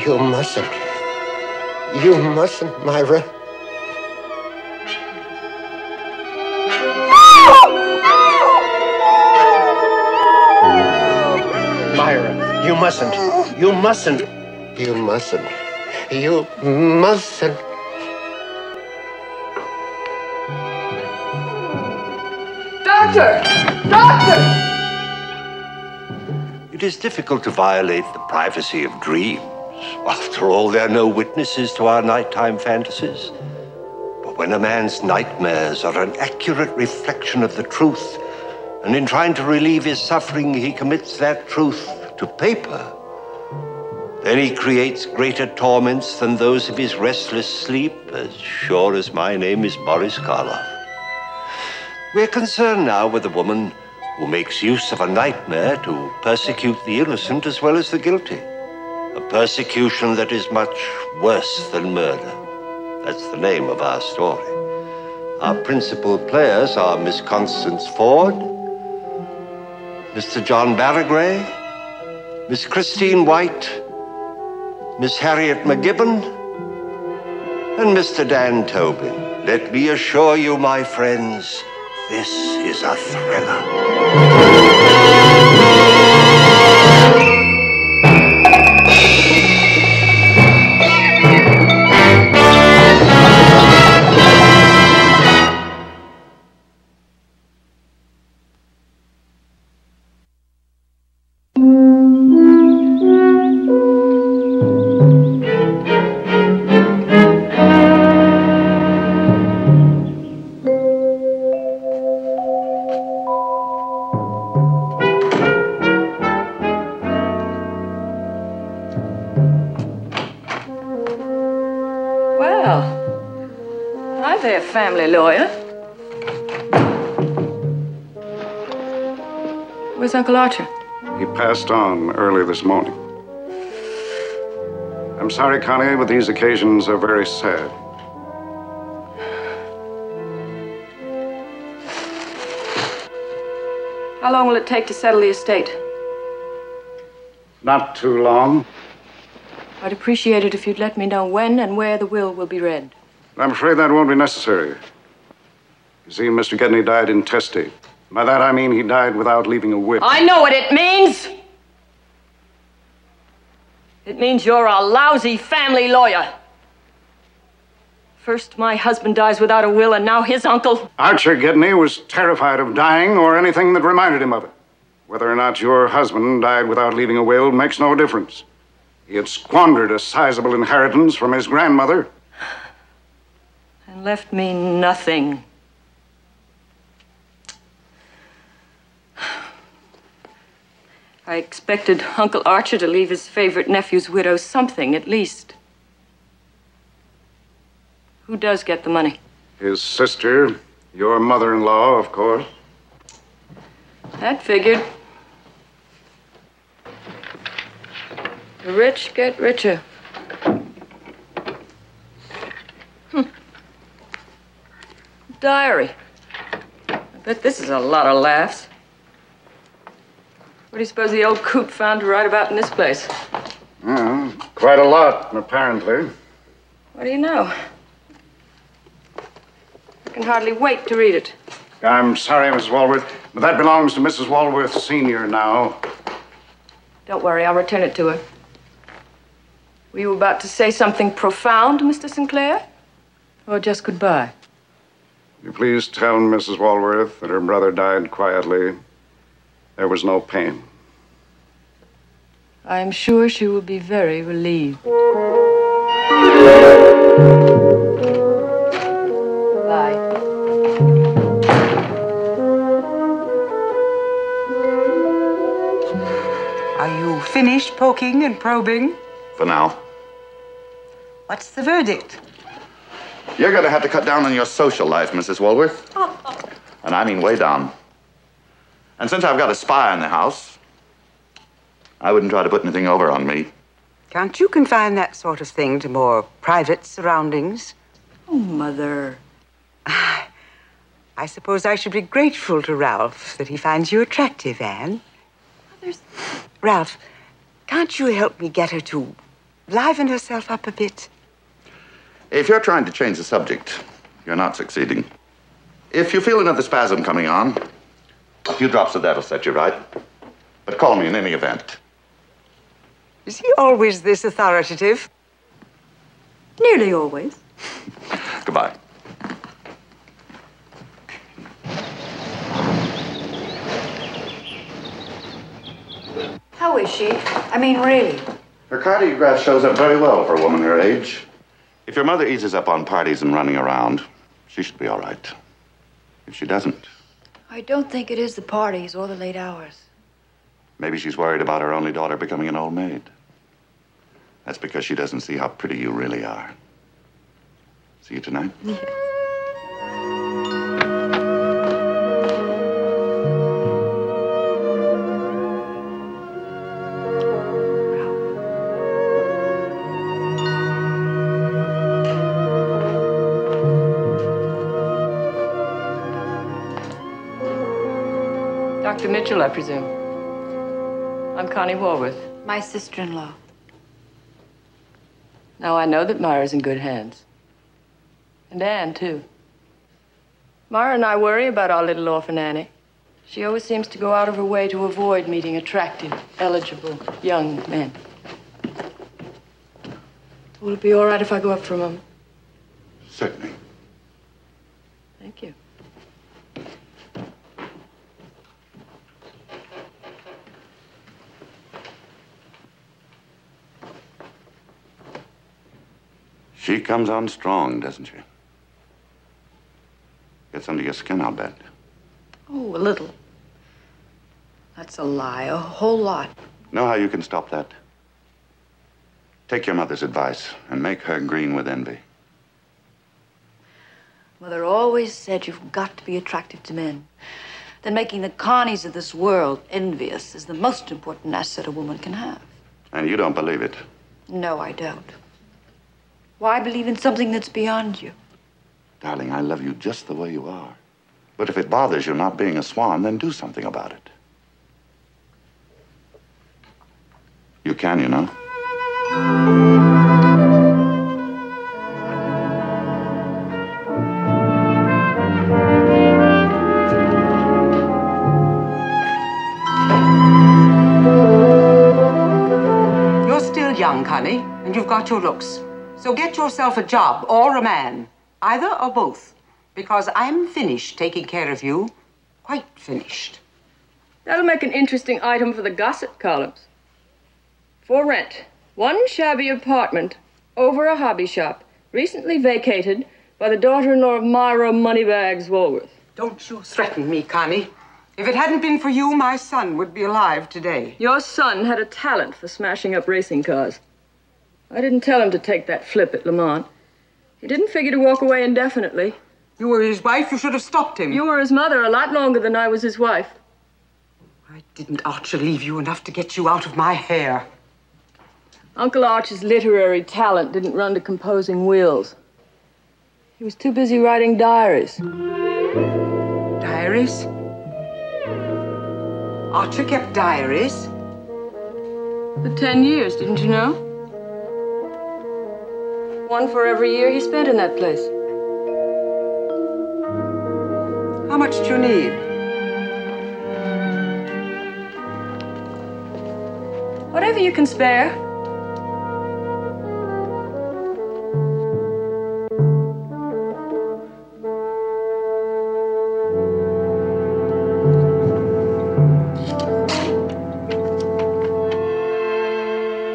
You mustn't. You mustn't, Myra. Myra, you mustn't. You mustn't. You mustn't. You mustn't. Doctor! Doctor! It is difficult to violate the privacy of dreams. After all, there are no witnesses to our nighttime fantasies. But when a man's nightmares are an accurate reflection of the truth, and in trying to relieve his suffering, he commits that truth to paper, then he creates greater torments than those of his restless sleep, as sure as my name is Boris Karloff. We're concerned now with a woman who makes use of a nightmare to persecute the innocent as well as the guilty. A persecution that is much worse than murder. That's the name of our story. Our principal players are Miss Constance Ford, Mr. John Barragray, Miss Christine White, Miss Harriet McGibbon, and Mr. Dan Tobin. Let me assure you, my friends, this is a thriller. Family lawyer. Where's Uncle Archer? He passed on early this morning. I'm sorry, Connie, but these occasions are very sad. How long will it take to settle the estate? Not too long. I'd appreciate it if you'd let me know when and where the will be read. I'm afraid that won't be necessary. You see, Mr. Gedney died intestate. By that I mean he died without leaving a will. I know what it means! It means you're a lousy family lawyer. First my husband dies without a will, and now his uncle. Archer Gedney was terrified of dying or anything that reminded him of it. Whether or not your husband died without leaving a will makes no difference. He had squandered a sizable inheritance from his grandmother. And left me nothing. I expected Uncle Archer to leave his favorite nephew's widow something, at least. Who does get the money? His sister, your mother-in-law, of course. That figured. The rich get richer. Diary. I bet this is a lot of laughs. What do you suppose the old coot found to write about in this place? Quite a lot, apparently. What do you know? I can hardly wait to read it. I'm sorry, Mrs. Walworth, but that belongs to Mrs. Walworth Sr. now. Don't worry, I'll return it to her. Were you about to say something profound, Mr. Sinclair? Or just goodbye? Will you please tell Mrs. Walworth that her brother died quietly. There was no pain. I am sure she will be very relieved. Bye. Are you finished poking and probing? For now. What's the verdict? You're going to have to cut down on your social life, Mrs. Walworth. And I mean way down. And since I've got a spy in the house, I wouldn't try to put anything over on me. Can't you confine that sort of thing to more private surroundings? Oh, Mother. I suppose I should be grateful to Ralph that he finds you attractive, Anne. Mother's... Ralph, can't you help me get her to liven herself up a bit. If you're trying to change the subject, you're not succeeding. If you feel another spasm coming on, a few drops of that'll set you right. But call me in any event. Is he always this authoritative? Nearly always. Goodbye. How is she? I mean, really? Her cardiograph shows up very well for a woman her age. If your mother eases up on parties and running around, she should be all right. If she doesn't, I don't think it is the parties or the late hours. maybe she's worried about her only daughter becoming an old maid. That's because she doesn't see how pretty you really are. See you tonight? Yes. Dr. Mitchell, I presume. I'm Connie Walworth. My sister-in-law. Now, I know that Myra's in good hands. And Anne, too. Myra and I worry about our little orphan Annie. She always seems to go out of her way to avoid meeting attractive, eligible young men. Will it be all right if I go up for a moment? Certainly. Thank you. She comes on strong, doesn't she? Gets under your skin, I'll bet. Oh, a little. That's a lie, a whole lot. Know how you can stop that? Take your mother's advice and make her green with envy. Mother always said you've got to be attractive to men. That making the Connies of this world envious is the most important asset a woman can have. And you don't believe it. No, I don't. Why believe in something that's beyond you? Darling, I love you just the way you are. But if it bothers you not being a swan, then do something about it. You can, you know. You're still young, Connie, and you've got your looks. So get yourself a job or a man, either or both, because I'm finished taking care of you, quite finished. That'll make an interesting item for the gossip columns. For rent, one shabby apartment over a hobby shop, recently vacated by the daughter-in-law of Myra Moneybags Walworth. Don't you threaten me, Connie. If it hadn't been for you, my son would be alive today. Your son had a talent for smashing up racing cars. I didn't tell him to take that flip at Le Mans. He didn't figure to walk away indefinitely. You were his wife. You should have stopped him. You were his mother a lot longer than I was his wife. Why didn't Archer leave you enough to get you out of my hair? Uncle Arch's literary talent didn't run to composing wills. He was too busy writing diaries. Diaries? Archer kept diaries? For 10 years, didn't you know? One for every year he spent in that place. How much do you need? Whatever you can spare.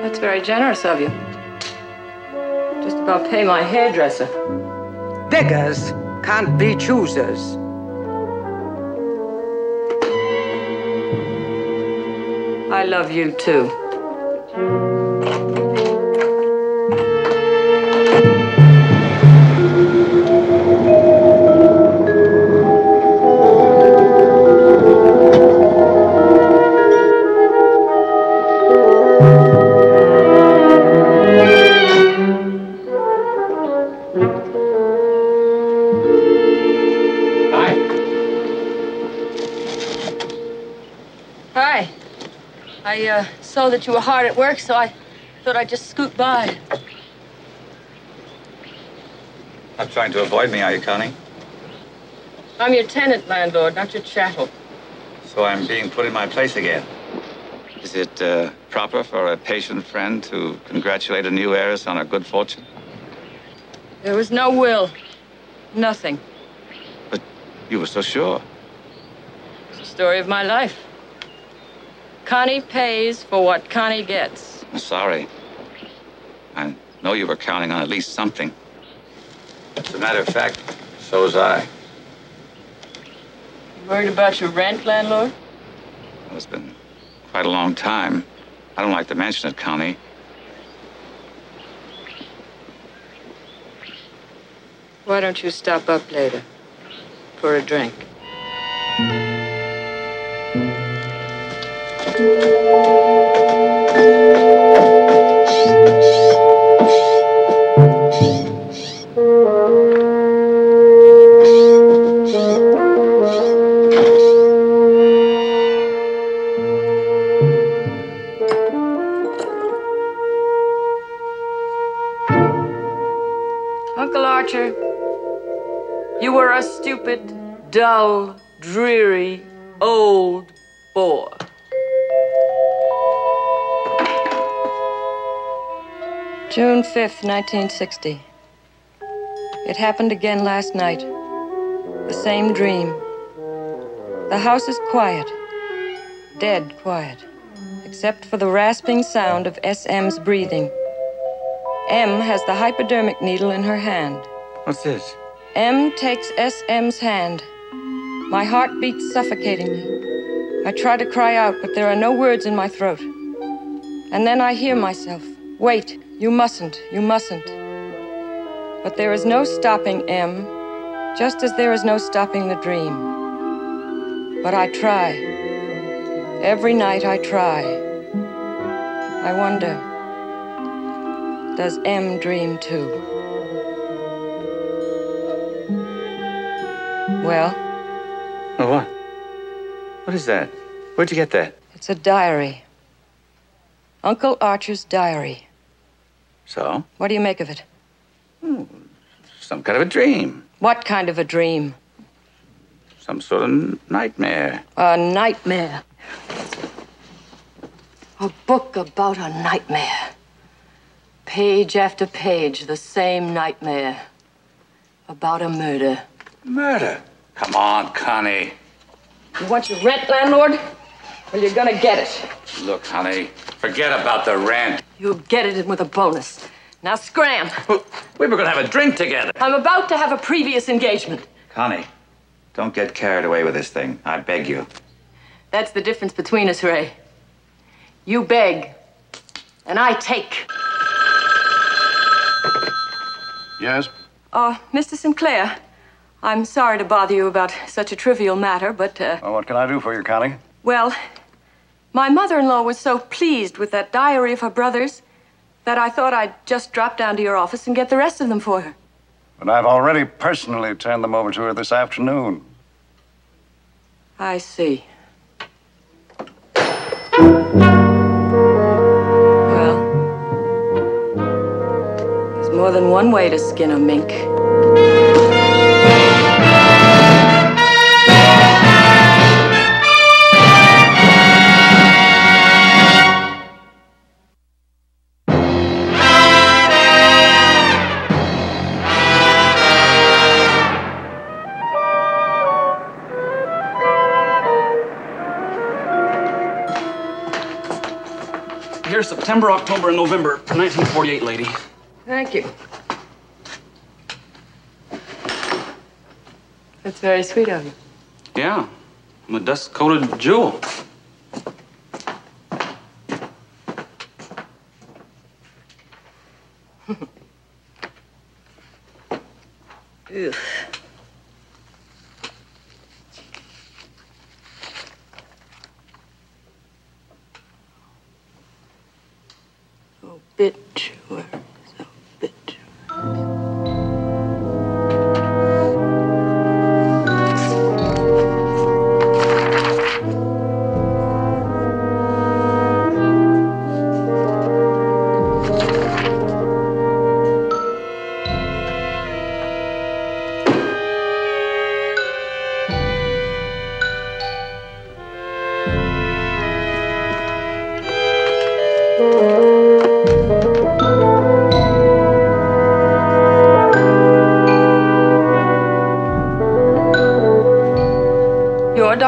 That's very generous of you. Just about pay my hairdresser. Beggars can't be choosers. I love you too. Hi. I saw that you were hard at work, so I Thought I'd just scoot by. Not trying to avoid me, are you, Connie? I'm your tenant, landlord, not your chattel. So I'm being put in my place again. Is it proper for a patient friend to congratulate a new heiress on her good fortune? There was no will. Nothing. But you were so sure. It's the story of my life. Connie pays for what Connie gets. I'm sorry. I know you were counting on at least something. As a matter of fact, so was I. You worried about your rent, landlord? Well, it's been quite a long time. I don't like to mention it, Connie. Why don't you stop up later for a drink? Uncle Archer, you were a stupid, dull, dreary, old bore. June 5th, 1960. It happened again last night. The same dream. The house is quiet. Dead quiet. Except for the rasping sound of SM's breathing. M has the hypodermic needle in her hand. What's this? M takes SM's hand. My heart beats suffocatingly. I try to cry out, but there are no words in my throat. And then I hear myself. Wait, you mustn't, you mustn't. But there is no stopping M, just as there is no stopping the dream. But I try. Every night I try. I wonder, does M dream too? Well? Oh, what? What is that? Where'd you get that? It's a diary. Uncle Archer's diary. So? What do you make of it? Some kind of a dream. What kind of a dream? Some sort of nightmare. A nightmare. A book about a nightmare. Page after page, the same nightmare. About a murder. Murder? Come on, Connie. You want your rent, landlord? Well, you're gonna get it. Look, honey, forget about the rent. You'll get it with a bonus. Now scram. Well, we were gonna have a drink together. I'm about to have a previous engagement. Connie, don't get carried away with this thing. I beg you. That's the difference between us, Ray. You beg, and I take. Yes? Mr. Sinclair, I'm sorry to bother you about such a trivial matter, but, Well, what can I do for you, Connie? well, my mother-in-law was so pleased with that diary of her brother's that I thought I'd just drop down to your office and get the rest of them for her. But I've already personally turned them over to her this afternoon. I see. Well, there's more than one way to skin a mink. Here's September, October, and November, 1948, lady. Thank you. That's very sweet of you. Yeah, I'm a dust-coated jewel. Ugh. Obituaries, obituaries.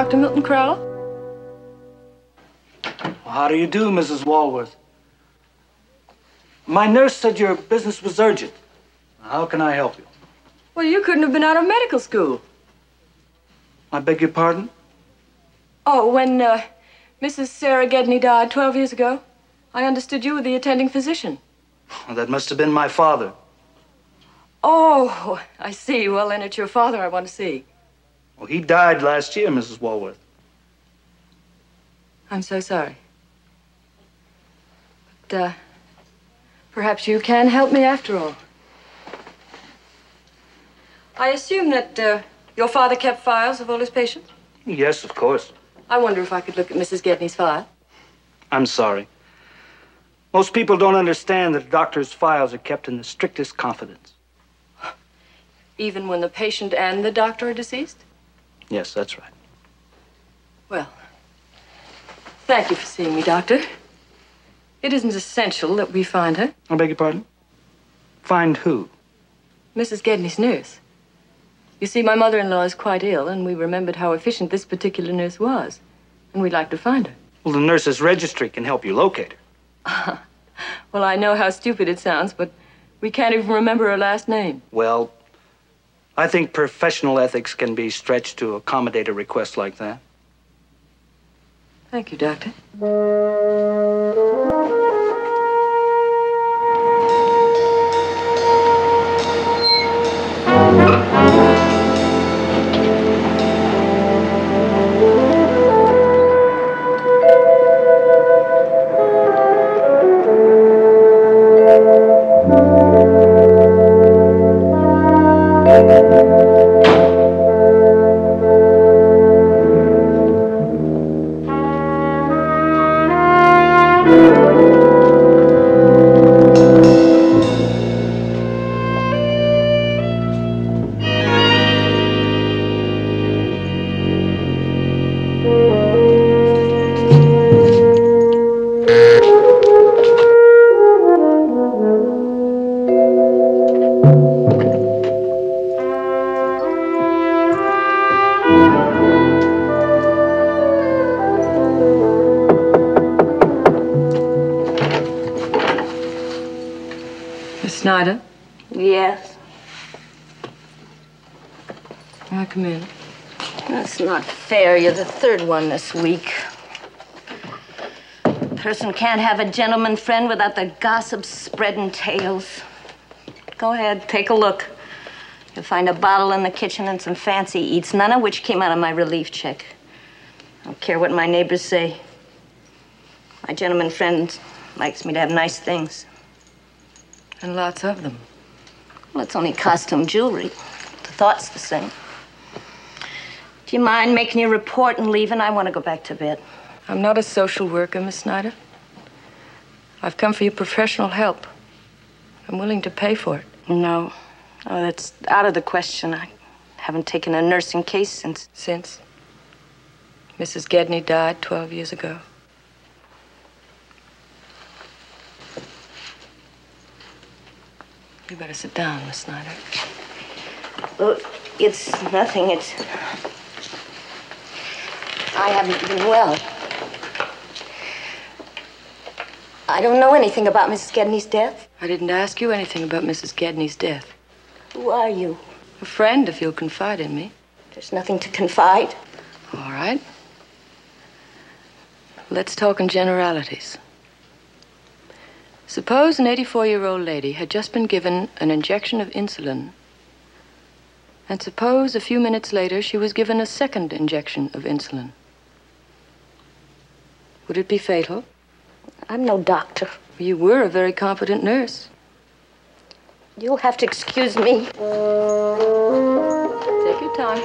Dr. Milton Crowell? Well, how do you do, Mrs. Walworth? My nurse said your business was urgent. How can I help you? Well, you couldn't have been out of medical school. I beg your pardon? Oh, when Mrs. Sarah Gedney died 12 years ago, I understood you were the attending physician. Well, that must have been my father. Oh, I see. Well, then it's your father I want to see. Well, he died last year, Mrs. Walworth. I'm so sorry. But, perhaps you can help me after all. I assume that, your father kept files of all his patients? Yes, of course. I wonder if I could look at Mrs. Gedney's file. I'm sorry. Most people don't understand that a doctor's files are kept in the strictest confidence. Even when the patient and the doctor are deceased? Yes, that's right. Well, thank you for seeing me, Doctor. It isn't essential that we find her. I beg your pardon? Find who? Mrs. Gedney's nurse. You see, my mother-in-law is quite ill, and we remembered how efficient this particular nurse was. And we'd like to find her. Well, the nurse's registry can help you locate her. Well, I know how stupid it sounds, but we can't even remember her last name. Well, I think professional ethics can be stretched to accommodate a request like that. Thank you, Doctor. Miss Snyder? Yes. May I come in? That's not fair. You're the third one this week. Person can't have a gentleman friend without the gossip spreading tales. Go ahead, take a look. You'll find a bottle in the kitchen and some fancy eats, none of which came out of my relief check. I don't care what my neighbors say. My gentleman friend likes me to have nice things. And lots of them. Well, it's only costume jewelry. The thought's the same. Do you mind making your report and leaving? I want to go back to bed. I'm not a social worker, Miss Snyder. I've come for your professional help. I'm willing to pay for it. No. Oh, that's out of the question. I haven't taken a nursing case since... Since? Mrs. Gedney died 12 years ago. You better sit down, Miss Snyder. Well, it's nothing. It's... I haven't been well. I don't know anything about Mrs. Gedney's death. I didn't ask you anything about Mrs. Gedney's death. Who are you? A friend, if you'll confide in me. There's nothing to confide. All right. Let's talk in generalities. Suppose an 84-year-old lady had just been given an injection of insulin, and suppose a few minutes later she was given a second injection of insulin. Would it be fatal? I'm no doctor. You were a very competent nurse. You'll have to excuse me. Take your time.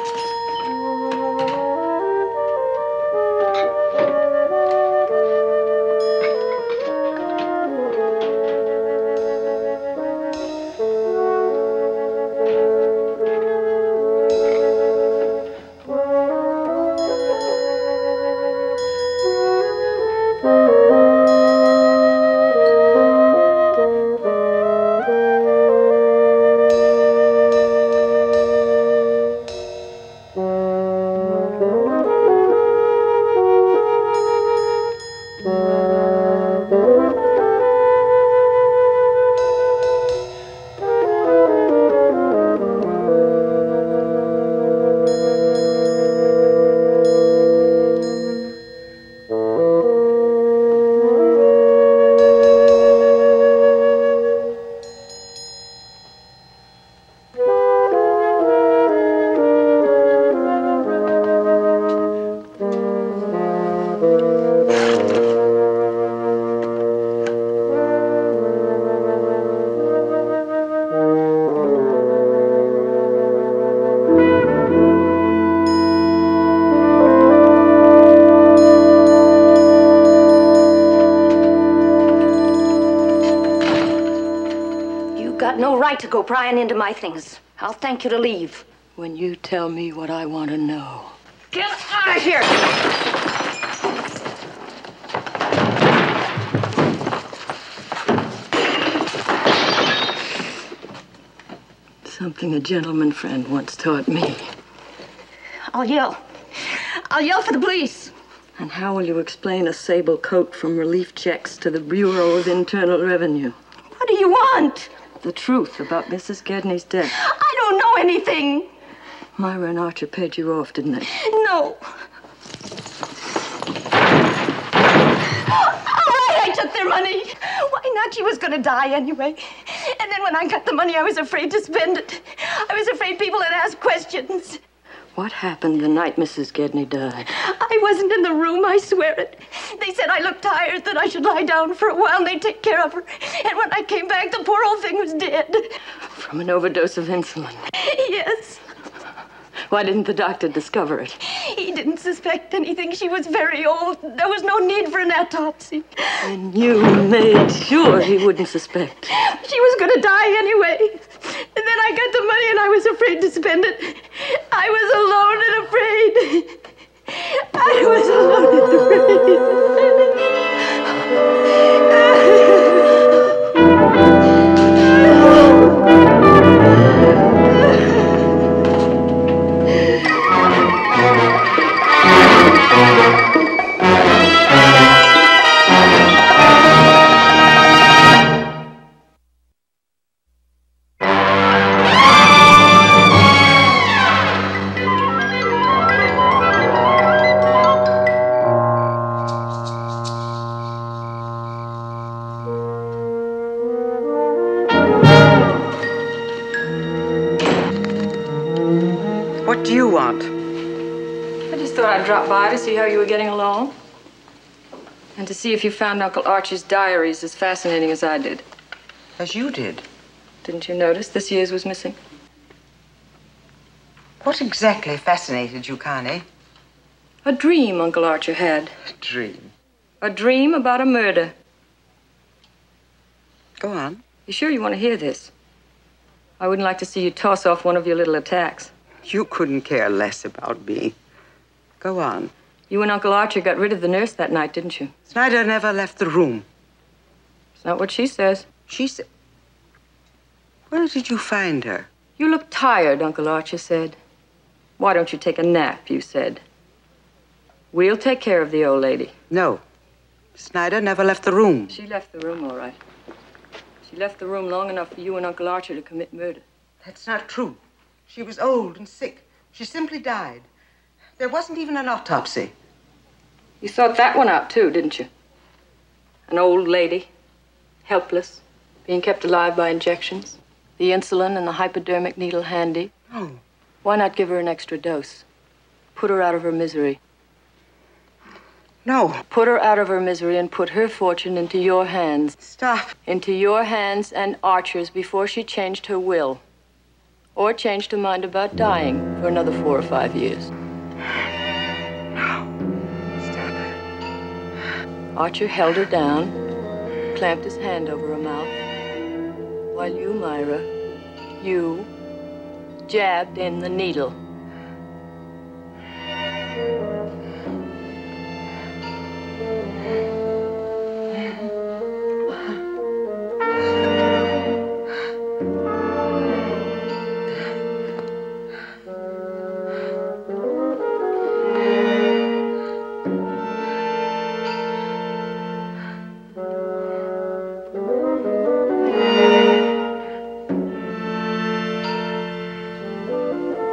right to go prying into my things. I'll thank you to leave. When you tell me what I want to know. Get out of here! Something a gentleman friend once taught me. I'll yell. I'll yell for the police. And how will you explain a sable coat from relief checks to the Bureau of Internal Revenue? What do you want? The truth about Mrs. Gedney's death. I don't know anything. Myra and Archer paid you off, didn't they? No. All right, I took their money. Why not? She was going to die anyway. And then when I got the money, I was afraid to spend it. I was afraid people would ask questions. What happened the night Mrs. Gedney died? I wasn't in the room, I swear it. They said I looked tired, that I should lie down for a while, and they'd take care of her. And when I came back, the poor old thing was dead. From an overdose of insulin? Yes. Why didn't the doctor discover it? He didn't suspect anything. She was very old. There was no need for an autopsy. And you made sure he wouldn't suspect. She was going to die anyway. And then I got the money and I was afraid to spend it. I was alone and afraid. I was alone and afraid. What do you want? I just thought I'd drop by to see how you were getting along. And to see if you found Uncle Archie's diaries as fascinating as I did. As you did. Didn't you notice this year's was missing? What exactly fascinated you, Connie? A dream Uncle Archer had. A dream? A dream about a murder. Go on. You sure you want to hear this? I wouldn't like to see you toss off one of your little attacks. You couldn't care less about me. Go on. You and Uncle Archer got rid of the nurse that night, didn't you? Snyder never left the room. It's not what she says. She said... Where did you find her? You look tired, Uncle Archer said. Why don't you take a nap, you said. We'll take care of the old lady. No. Snyder never left the room. She left the room, all right. She left the room long enough for you and Uncle Archer to commit murder. That's not true. She was old and sick. She simply died. There wasn't even an autopsy. You thought that one out, too, didn't you? An old lady, helpless, being kept alive by injections, the insulin and the hypodermic needle handy. Oh. Why not give her an extra dose? Put her out of her misery. No. Put her out of her misery and put her fortune into your hands. Stop. Into your hands and Archer's before she changed her will. Or changed her mind about dying for another 4 or 5 years. No. Stop. Archer held her down, clamped his hand over her mouth, while you, Myra, you jabbed in the needle.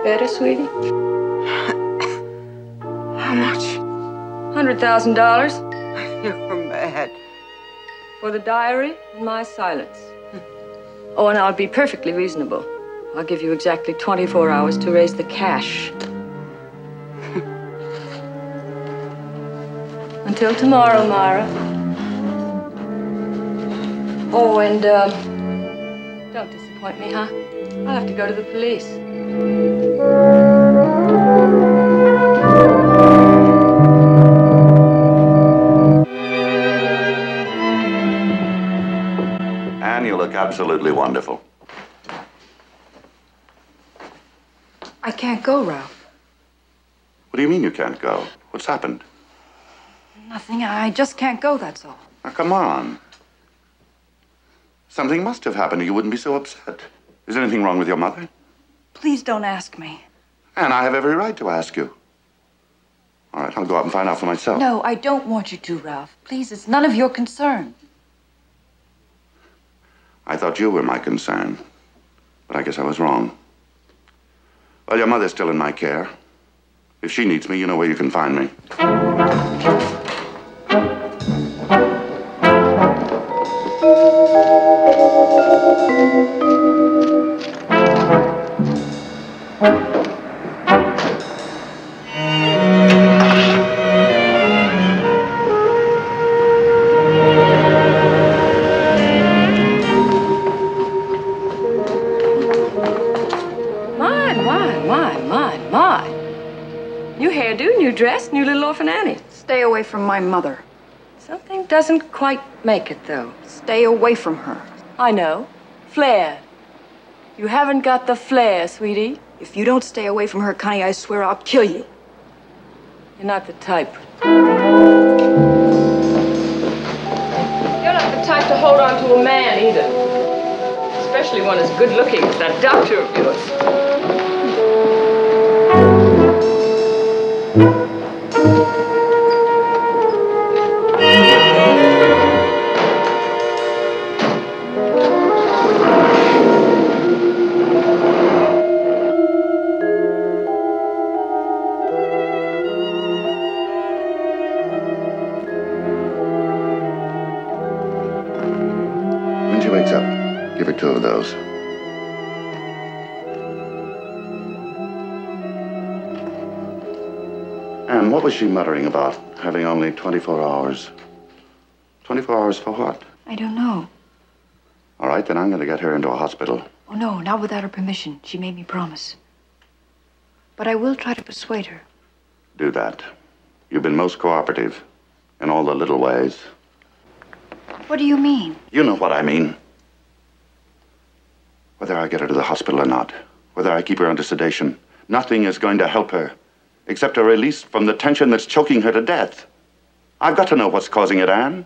Better, sweetie? How much? $100,000. You're mad. For the diary and my silence. Oh, and I'll be perfectly reasonable. I'll give you exactly 24 hours to raise the cash. Until tomorrow, Myra. Oh, and, don't disappoint me, huh? I'll have to go to the police. Anne, you look absolutely wonderful. can't go, Ralph. What do you mean you can't go? What's happened? Nothing. I just can't go, that's all. Now, come on. Something must have happened or you wouldn't be so upset. Is anything wrong with your mother? Please don't ask me. And I have every right to ask you. All right, I'll go out and find out for myself. No, I don't want you to, Ralph. Please, it's none of your concern. I thought you were my concern, but I guess I was wrong. Well, your mother's still in my care. If she needs me, you know where you can find me. My. New hairdo, new dress, new little orphan Annie. Stay away from my mother. Something doesn't quite make it, though. Stay away from her. I know. Flair. You haven't got the flair, sweetie. If you don't stay away from her, Connie, I swear I'll kill you. You're not the type. You're not the type to hold on to a man, either. Especially one as good-looking as that doctor of yours. When she wakes up, give her 2 of those. And what was she muttering about, having only 24 hours? 24 hours for what? I don't know. All right, then I'm going to get her into a hospital. Oh, no, not without her permission. She made me promise. But I will try to persuade her. Do that. You've been most cooperative in all the little ways. What do you mean? You know what I mean. Whether I get her to the hospital or not, whether I keep her under sedation, nothing is going to help her except a release from the tension that's choking her to death. I've got to know what's causing it, Anne.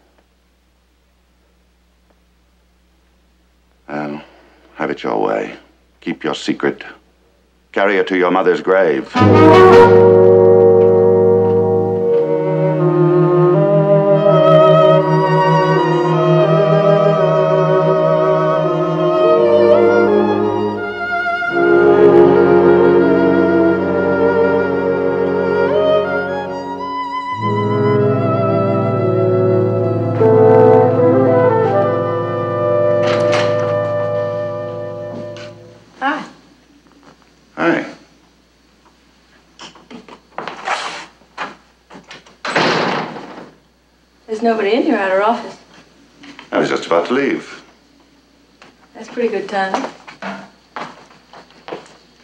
Well, have it your way. Keep your secret. Carry it to your mother's grave. Hi. Hi. There's nobody in here at our office. I was just about to leave. That's pretty good timing.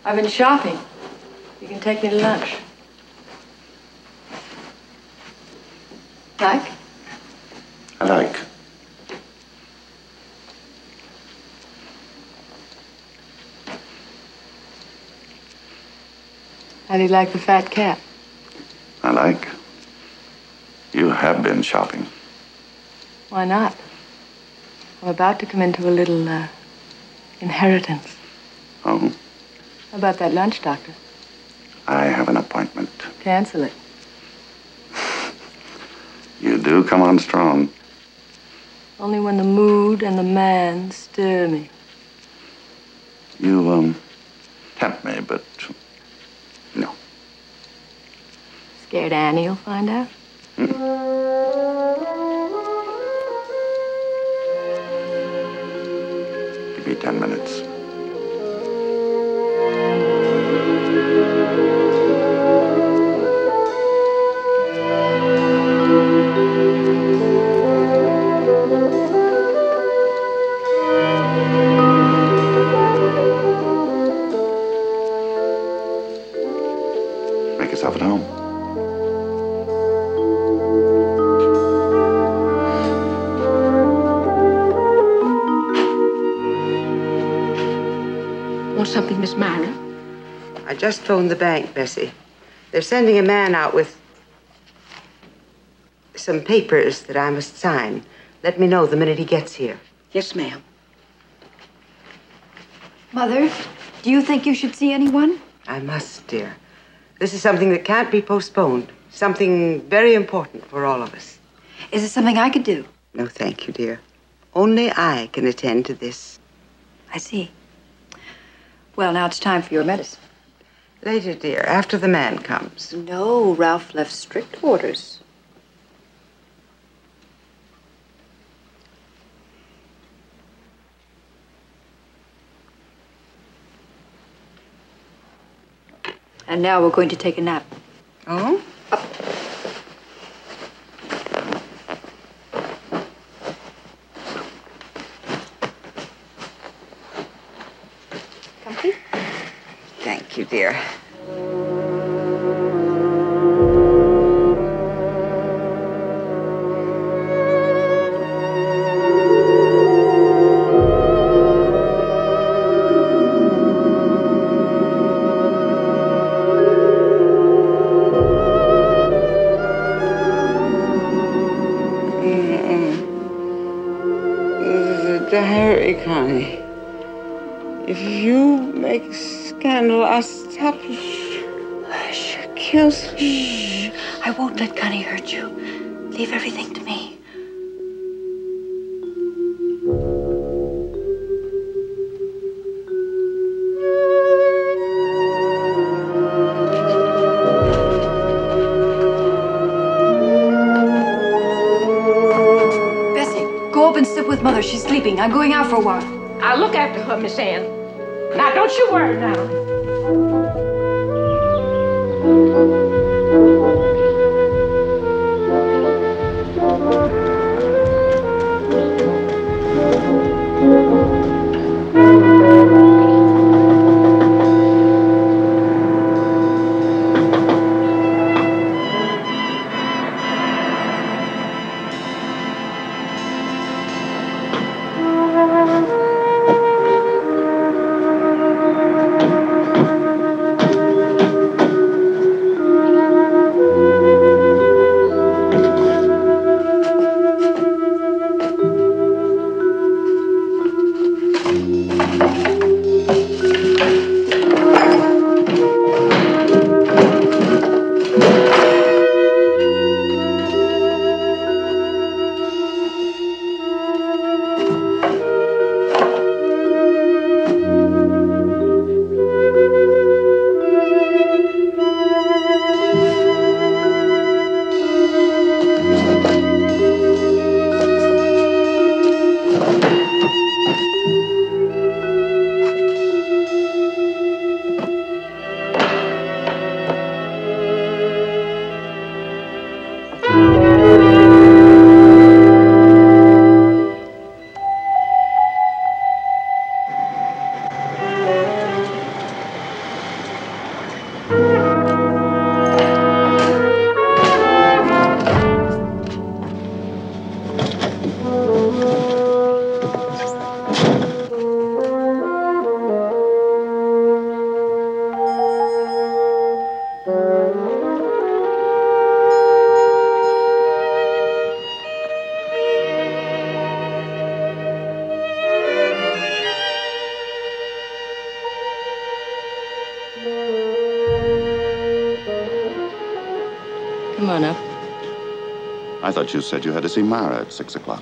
I've been shopping. You can take me to lunch. Like? I like. How do you like the fat cat? I like. You have been shopping. Why not? I'm about to come into a little, inheritance. Oh? How about that lunch, Doctor? I have an appointment. Cancel it. You do come on strong. Only when the mood and the man stir me. You, tempt me, but no. Scared Annie will find out? Give me 10 minutes. Make yourself at home. Want something, Miss Myra? I just phoned the bank, Bessie. They're sending a man out with some papers that I must sign. Let me know the minute he gets here. Yes, ma'am. Mother, do you think you should see anyone? I must, dear. This is something that can't be postponed. Something very important for all of us. Is it something I could do? No, thank you, dear. Only I can attend to this. I see. Well, now it's time for your medicine. Later, dear, after the man comes. No, Ralph left strict orders. And now we're going to take a nap. Oh? Up. Comfy? Thank you, dear. Diary, Connie. If you make a scandal, I'll stop you. She kills me. Shh. I won't let Connie hurt you. Leave everything to me. Go up and sit with Mother. She's sleeping. I'm going out for a while. I'll look after her, Miss Ann. Now, don't you worry now. Come on up. I thought you said you had to see Mara at 6 o'clock.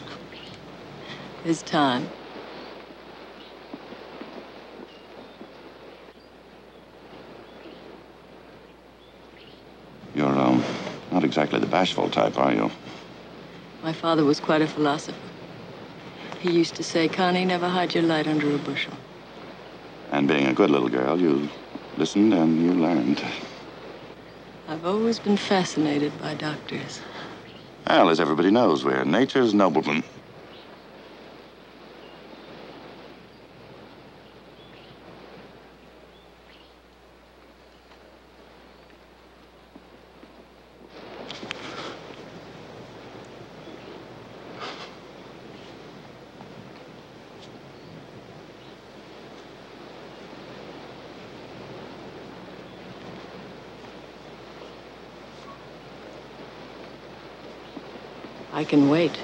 It's time. You're, not exactly the bashful type, are you? My father was quite a philosopher. He used to say, Connie, never hide your light under a bushel. And being a good little girl, you listened and you learned. I've always been fascinated by doctors. Well, as everybody knows, we're nature's noblemen. I can wait.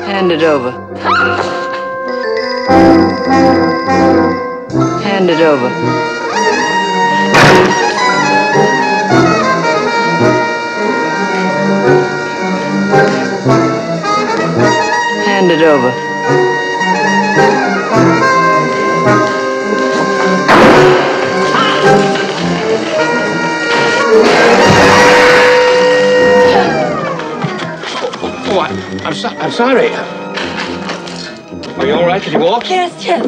Hand it over. Hand it over. Hand it over. Oh, I'm sorry. Are you all right? Can you walk? Yes, yes.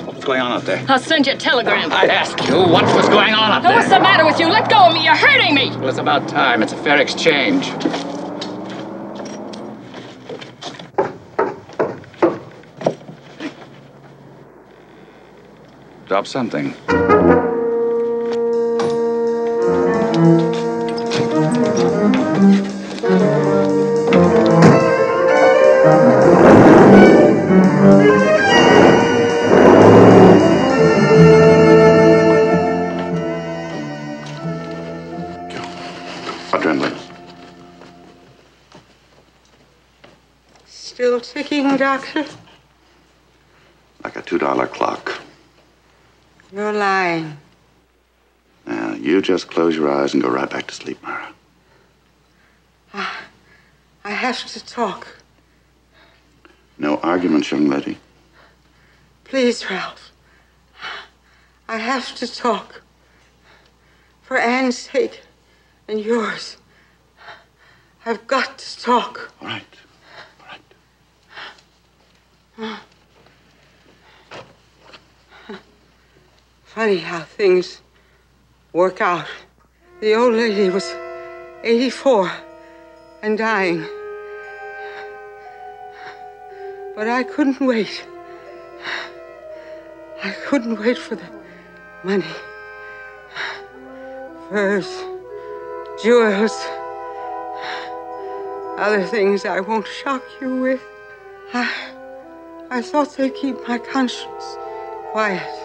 What's going on out there? I'll send you a telegram. I asked you what was going on up Now, there. what's the matter with you? Let go of me. You're hurting me. Well, it's about time. It's a fair exchange. Drop something. Adrenaline. Still ticking, Doctor? Like a $2 clock. You're lying. Now, you just close your eyes and go right back to sleep, Myra. I have to talk. No arguments, young lady. Please, Ralph. I have to talk. For Anne's sake and yours. I've got to talk. All right. Funny how things work out. The old lady was 84 and dying. But I couldn't wait. I couldn't wait for the money. Furs, jewels, other things I won't shock you with. I thought they'd keep my conscience quiet.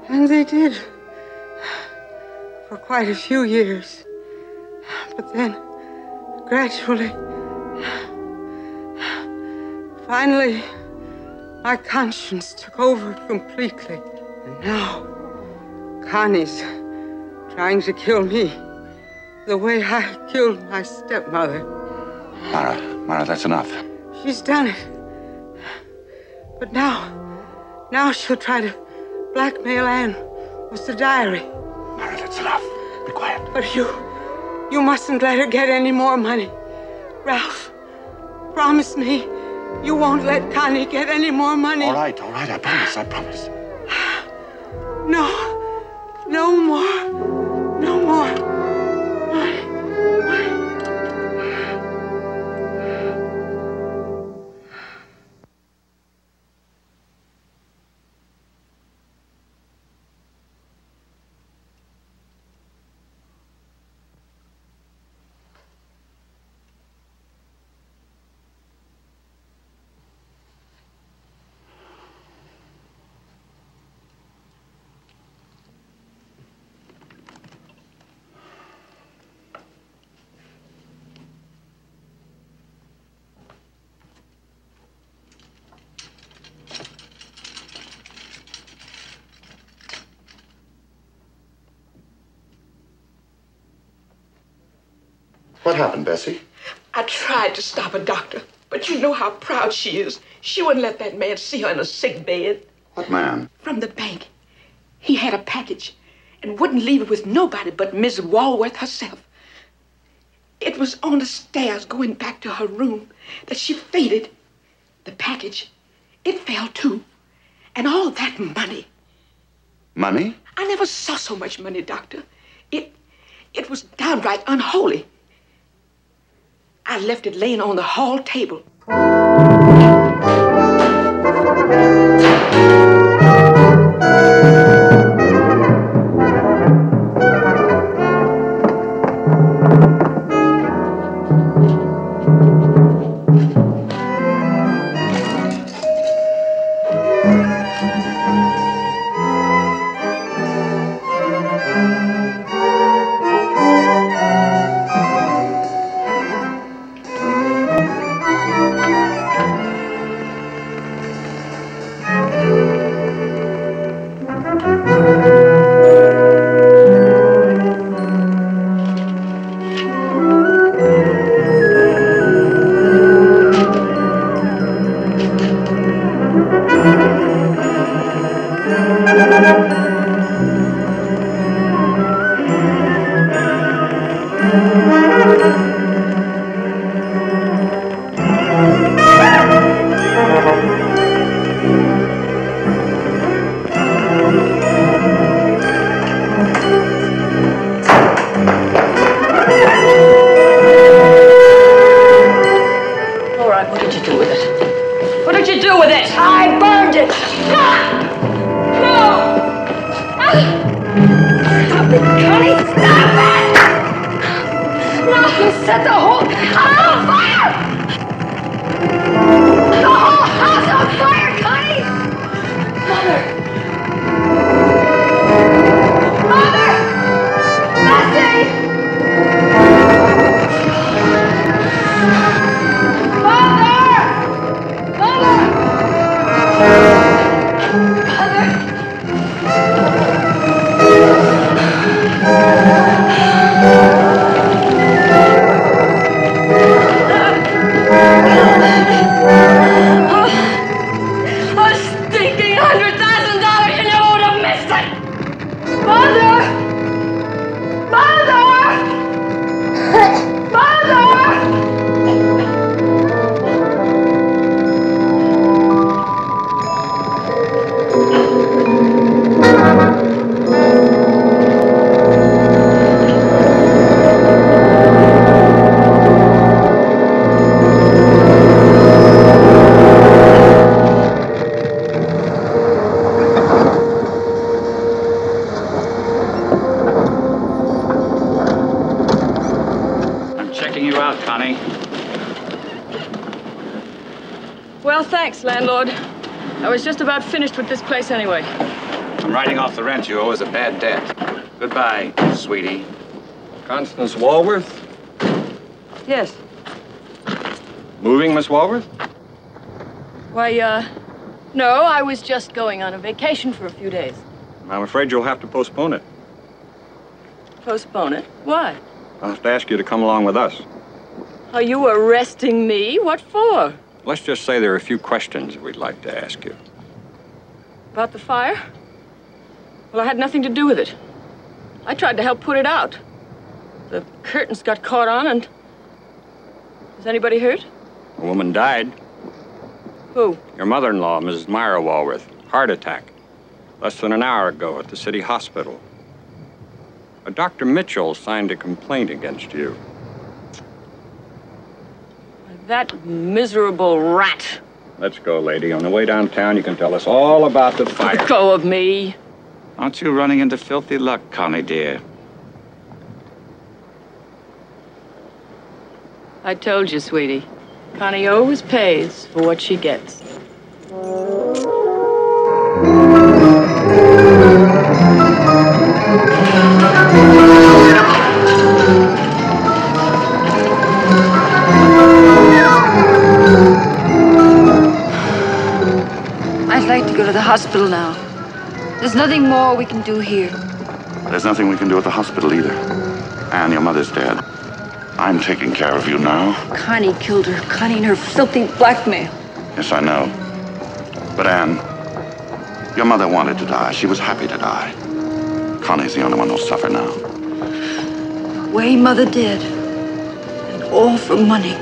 And they did. For quite a few years. But then, gradually, finally, my conscience took over completely. And now, Connie's trying to kill me. The way I killed my stepmother. Mara, that's enough. She's done it. But now she'll try to blackmail Anne with the diary. Mara, that's enough. Be quiet. But you mustn't let her get any more money. Ralph, promise me you won't let Connie get any more money. All right, I promise. No more. No more. What happened, Bessie? I tried to stop her, Doctor, but you know how proud she is. She wouldn't let that man see her in a sick bed. What man? From the bank. He had a package and wouldn't leave it with nobody but Miss Walworth herself. It was on the stairs going back to her room that she fainted. The package, it fell too. And all that money. Money? I never saw so much money, Doctor. It was downright unholy. I left it laying on the hall table. Landlord. I was just about finished with this place anyway. I'm writing off the rent you owe as a bad debt. Goodbye, sweetie. Constance Walworth? Yes. Moving, Miss Walworth? Why, no, I was just going on a vacation for a few days. I'm afraid you'll have to postpone it. Postpone it? Why? I'll have to ask you to come along with us. Are you arresting me? What for? Let's just say there are a few questions we'd like to ask you. About the fire? Well, I had nothing to do with it. I tried to help put it out. The curtains got caught on and... Is anybody hurt? A woman died. Who? Your mother-in-law, Mrs. Myra Walworth. Heart attack. Less than an hour ago at the city hospital. Dr. Mitchell signed a complaint against you. That miserable rat. Let's go, lady. On the way downtown, you can tell us all about the fire. Let go of me. Aren't you running into filthy luck, Connie, dear? I told you, sweetie. Connie always pays for what she gets. I'd like to go to the hospital now. There's nothing more we can do here. There's nothing we can do at the hospital either. Anne, your mother's dead. I'm taking care of you now. Connie killed her. Connie and her filthy blackmail. Yes, I know. But Anne, your mother wanted to die. She was happy to die. Connie's the only one who'll suffer now. The way Mother did. And all for money.